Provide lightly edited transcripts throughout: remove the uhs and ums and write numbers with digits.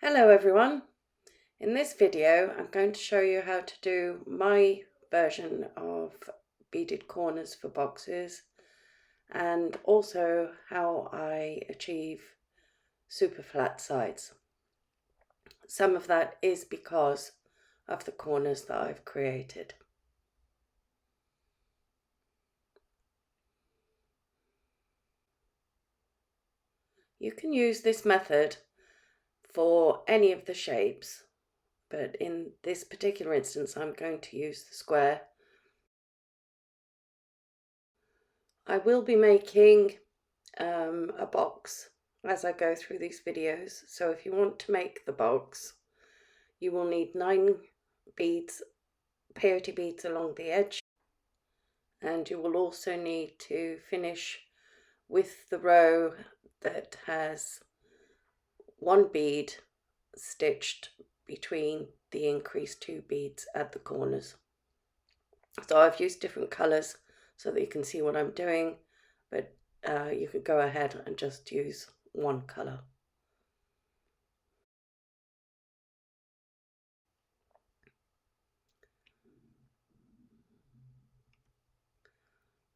Hello everyone. In this video I'm going to show you how to do my version of beaded corners for boxes and also how I achieve super flat sides. Some of that is because of the corners that I've created. You can use this method for any of the shapes, but in this particular instance I'm going to use the square. I will be making a box as I go through these videos, so if you want to make the box you will need 9 beads, peyote beads along the edge, and you will also need to finish with the row that has 1 bead stitched between the increased 2 beads at the corners. So I've used different colours so that you can see what I'm doing, but you could go ahead and just use one colour.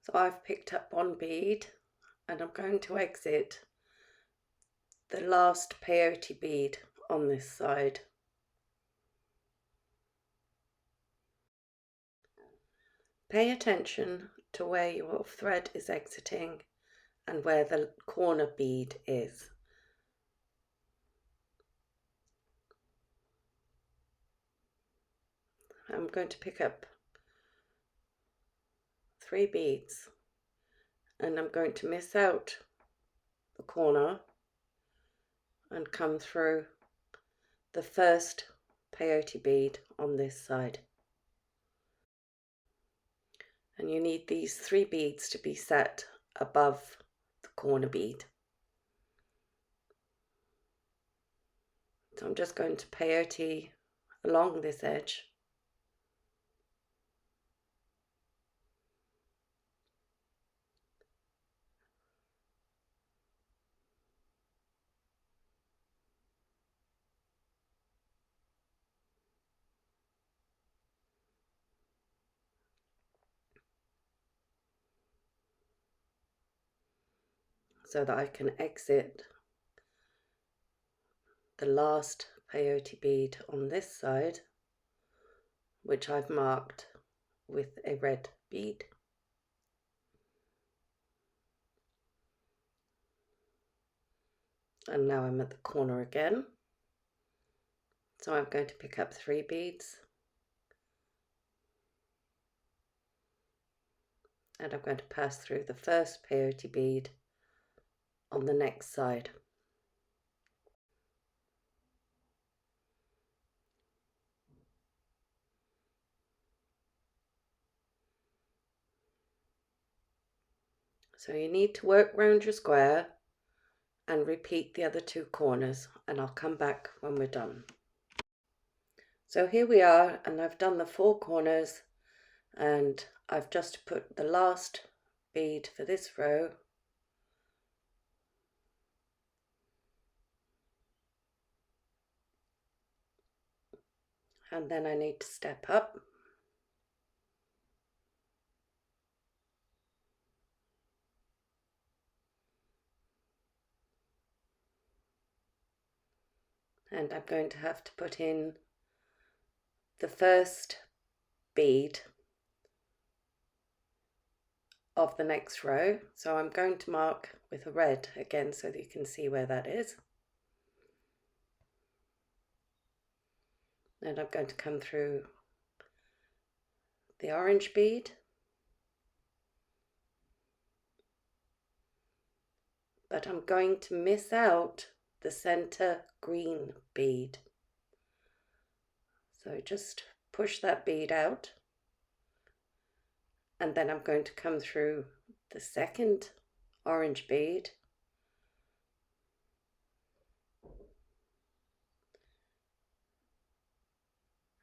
So I've picked up 1 bead and I'm going to exit the last peyote bead on this side. Pay attention to where your thread is exiting and where the corner bead is. I'm going to pick up 3 beads and I'm going to miss out the corner and come through the first peyote bead on this side. And you need these 3 beads to be set above the corner bead. So I'm just going to peyote along this edge. So that I can exit the last peyote bead on this side, which I've marked with a red bead. And now I'm at the corner again. So I'm going to pick up 3 beads and I'm going to pass through the first peyote bead on the next side. So you need to work round your square and repeat the other 2 corners, and I'll come back when we're done. So here we are, and I've done the 4 corners, and I've just put the last bead for this row and then I need to step up and I'm going to have to put in the first bead of the next row. So I'm going to mark with a red again so that you can see where that is. And I'm going to come through the orange bead, but I'm going to miss out the center green bead. So just push that bead out, and then I'm going to come through the second orange bead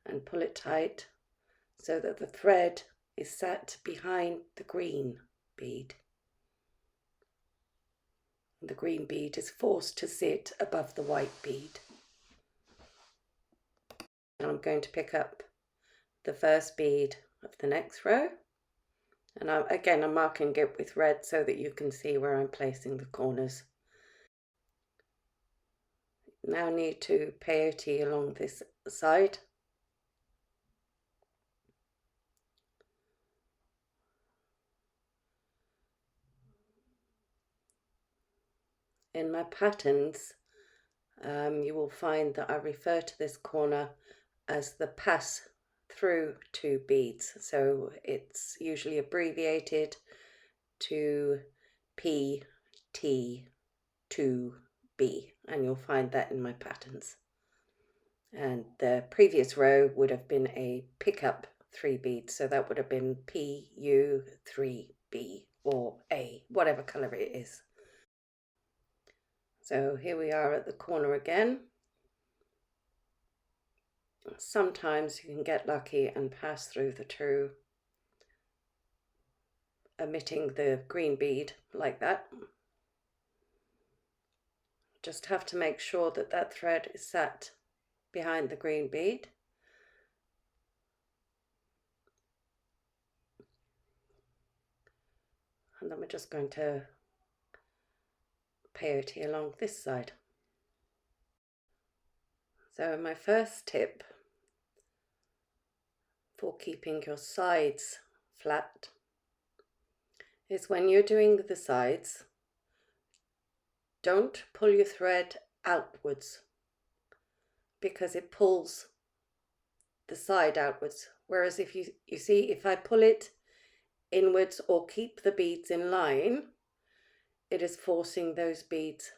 and pull it tight so that the thread is set behind the green bead. The green bead is forced to sit above the white bead. I'm going to pick up the first bead of the next row, and I'm marking it with red so that you can see where I'm placing the corners. Now need to peyote along this side. In my patterns, you will find that I refer to this corner as the pass through two beads. So it's usually abbreviated to PT2B, and you'll find that in my patterns. And the previous row would have been a pickup 3 beads, so that would have been PU3B or A, whatever colour it is. So here we are at the corner again. Sometimes you can get lucky and pass through the two, omitting the green bead like that. Just have to make sure that that thread is sat behind the green bead. And then we're just going to peyote along this side. So my first tip for keeping your sides flat is when you're doing the sides, don't pull your thread outwards because it pulls the side outwards. Whereas if you see, if I pull it inwards or keep the beads in line, it is forcing those beads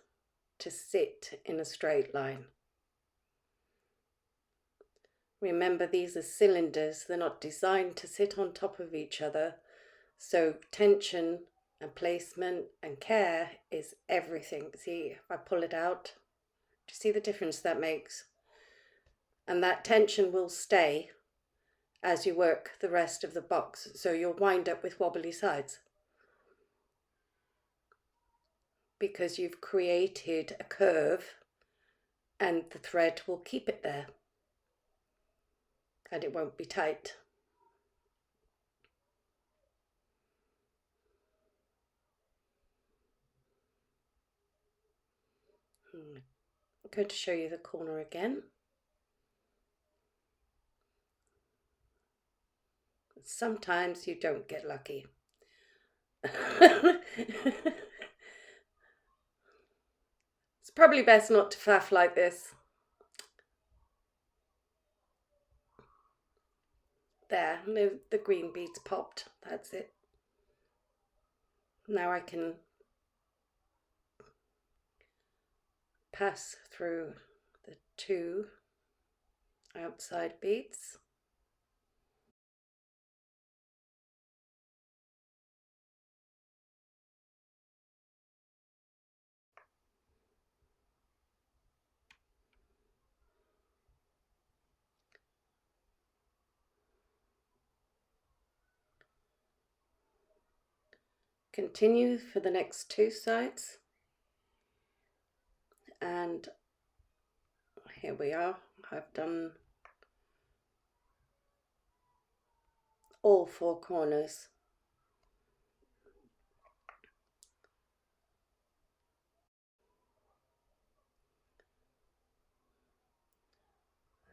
to sit in a straight line. Remember, these are cylinders, they're not designed to sit on top of each other, so tension and placement and care is everything. See, if I pull it out, do you see the difference that makes? And that tension will stay as you work the rest of the box, so you'll wind up with wobbly sides because you've created a curve and the thread will keep it there and it won't be tight. I'm going to show you the corner again. Sometimes you don't get lucky. It's probably best not to faff like this. There, the green beads popped, that's it. Now I can pass through the two outside beads. Continue for the next two sides, and here we are. I've done all four corners.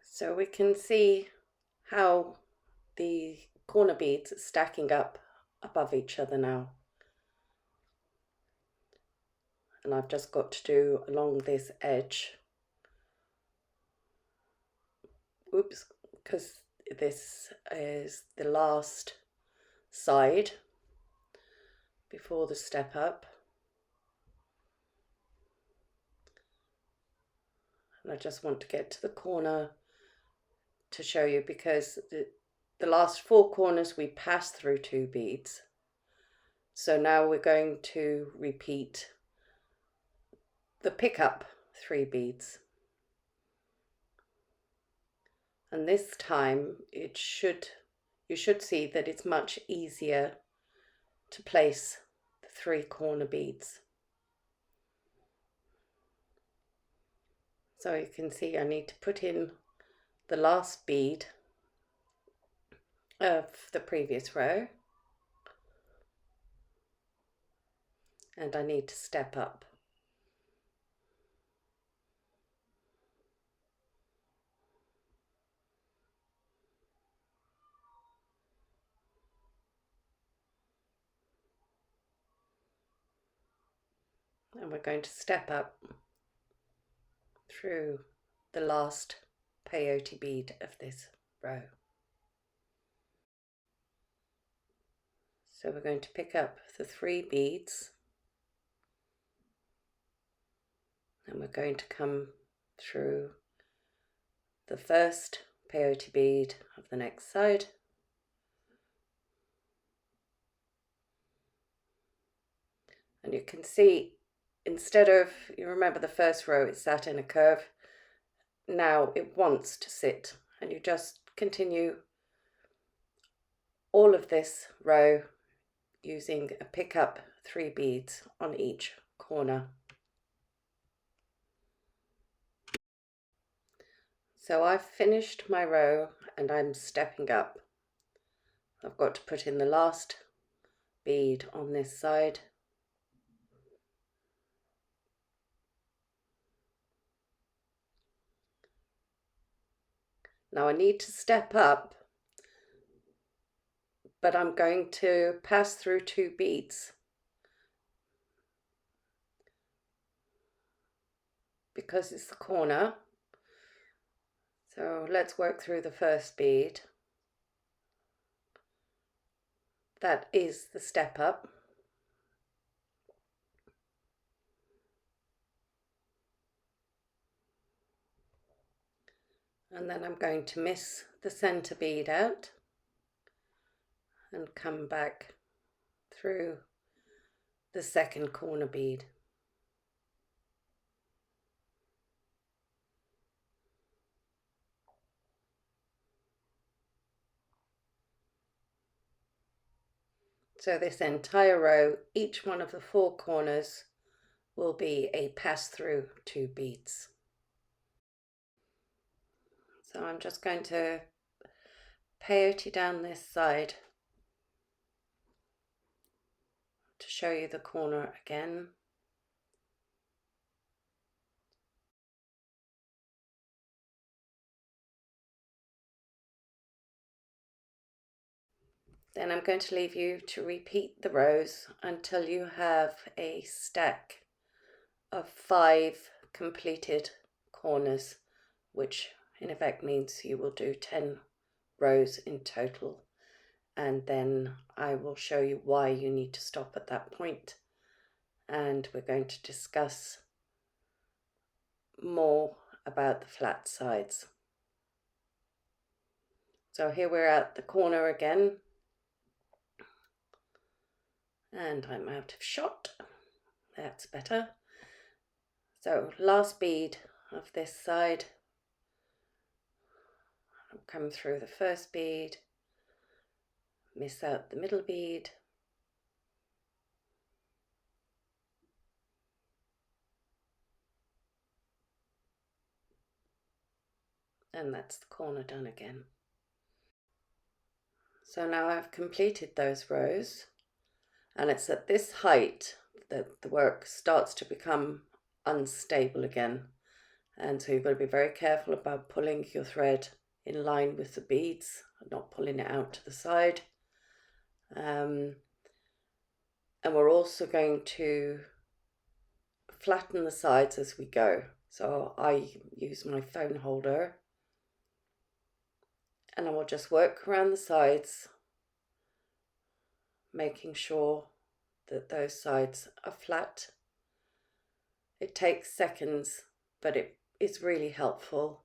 So we can see how the corner beads are stacking up above each other now. And I've just got to do along this edge. Oops, because this is the last side before the step up. And I just want to get to the corner to show you, because the last four corners we passed through two beads. So now we're going to repeat the pickup 3 beads. And this time you should see that it's much easier to place the 3 corner beads. So you can see I need to put in the last bead of the previous row, and I need to step up. And we're going to step up through the last peyote bead of this row. So we're going to pick up the 3 beads, and we're going to come through the first peyote bead of the next side, and you can see, instead of, you remember the first row it sat in a curve, now it wants to sit, and you just continue all of this row using a pick up 3 beads on each corner. So I've finished my row and I'm stepping up. I've got to put in the last bead on this side. Now I need to step up, but I'm going to pass through 2 beads because it's the corner. So let's work through the first bead. That is the step up. And then I'm going to miss the center bead out and come back through the second corner bead. So this entire row, each one of the 4 corners will be a pass through 2 beads. So I'm just going to peyote down this side to show you the corner again. Then I'm going to leave you to repeat the rows until you have a stack of 5 completed corners, which in effect means you will do 10 rows in total. And then I will show you why you need to stop at that point. And we're going to discuss more about the flat sides. So here we're at the corner again. And I'm out of shot. That's better. So last bead of this side. I'll come through the first bead, miss out the middle bead, and that's the corner done again. So now I've completed those rows, and it's at this height that the work starts to become unstable again. And so you've got to be very careful about pulling your thread in line with the beads, not pulling it out to the side. And we're also going to flatten the sides as we go. So I use my phone holder and I will just work around the sides, making sure that those sides are flat. It takes seconds, but it is really helpful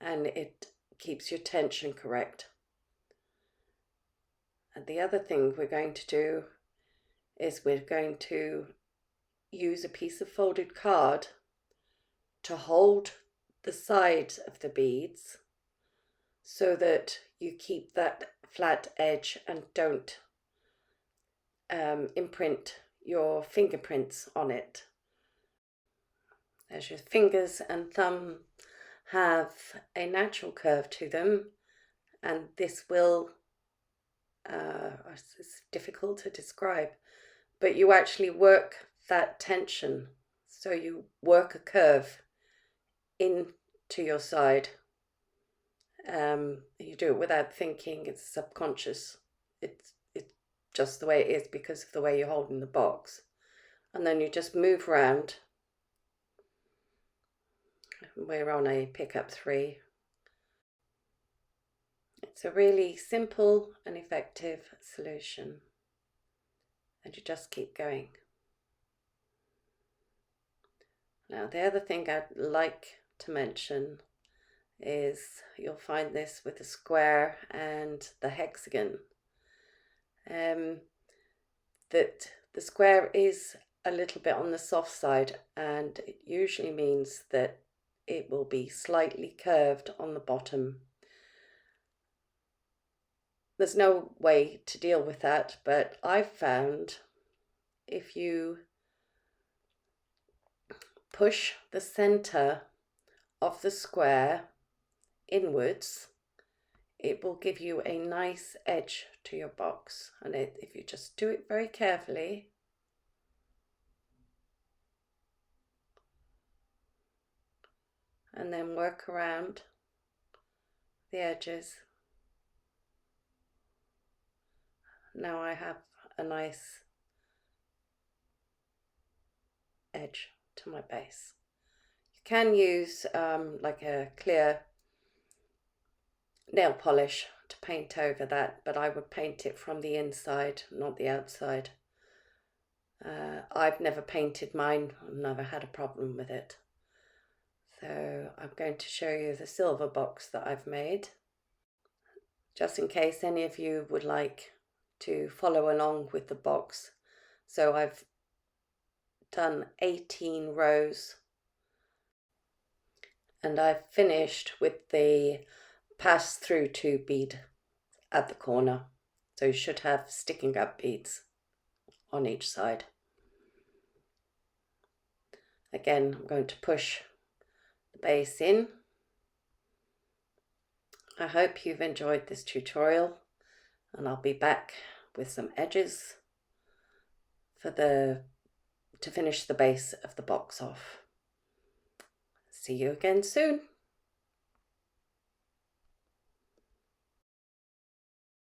and it keeps your tension correct. And the other thing we're going to do is we're going to use a piece of folded card to hold the sides of the beads so that you keep that flat edge and don't imprint your fingerprints on it. As your fingers and thumb have a natural curve to them, and this will, it's difficult to describe, but you actually work that tension. So you work a curve into your side. You do it without thinking, it's subconscious. It's just the way it is because of the way you're holding the box. And then you just move around. We're on a pickup 3. It's a really simple and effective solution. And you just keep going. Now, the other thing I'd like to mention is you'll find this with the square and the hexagon. That the square is a little bit on the soft side, and it usually means that it will be slightly curved on the bottom. There's no way to deal with that, but I've found if you push the center of the square inwards, it will give you a nice edge to your box. And if you just do it very carefully, and then work around the edges. Now I have a nice edge to my base. You can use like a clear nail polish to paint over that, but I would paint it from the inside, not the outside. I've never painted mine, I've never had a problem with it. So I'm going to show you the silver box that I've made, just in case any of you would like to follow along with the box. So I've done 18 rows, and I've finished with the pass through tube bead at the corner. So you should have sticking up beads on each side. Again, I'm going to push the base in. I hope you've enjoyed this tutorial, and I'll be back with some edges to finish the base of the box off. See you again soon.